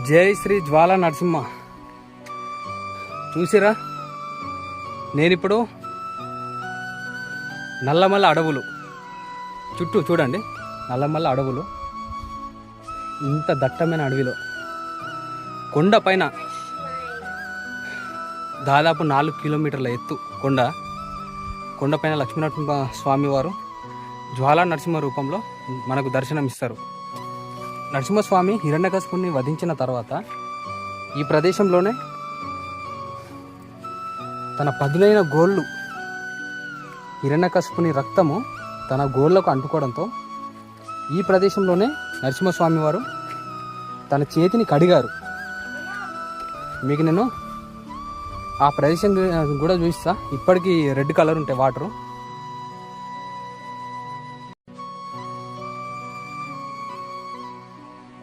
జై శ్రీ జ్వాలా నరసింహ. చూసిరా, నేనిప్పుడు నల్లమల్ల అడవులు చుట్టూ చూడండి. నల్లమల్ల అడవులు, ఇంత దట్టమైన అడవిలో కొండ పైన దాదాపు 4 కిలోమీటర్ల ఎత్తు కొండపైన లక్ష్మీనరసింహ స్వామి వారు జ్వాలా నరసింహ రూపంలో మనకు దర్శనమిస్తారు. నరసింహస్వామి హిరణ్యకశిపుని వధించిన తర్వాత ఈ ప్రదేశంలోనే తన పదునైన గోళ్ళు, హిరణ్యకశిపుని రక్తము తన గోళ్ళకు అంటుకోవడంతో ఈ ప్రదేశంలోనే నరసింహస్వామి వారు తన చేతిని కడిగారు. మీకు నేను ఆ ప్రదేశం కూడా చూపిస్తా. ఇప్పటికీ రెడ్ కలర్ ఉంటాయి వాటరు.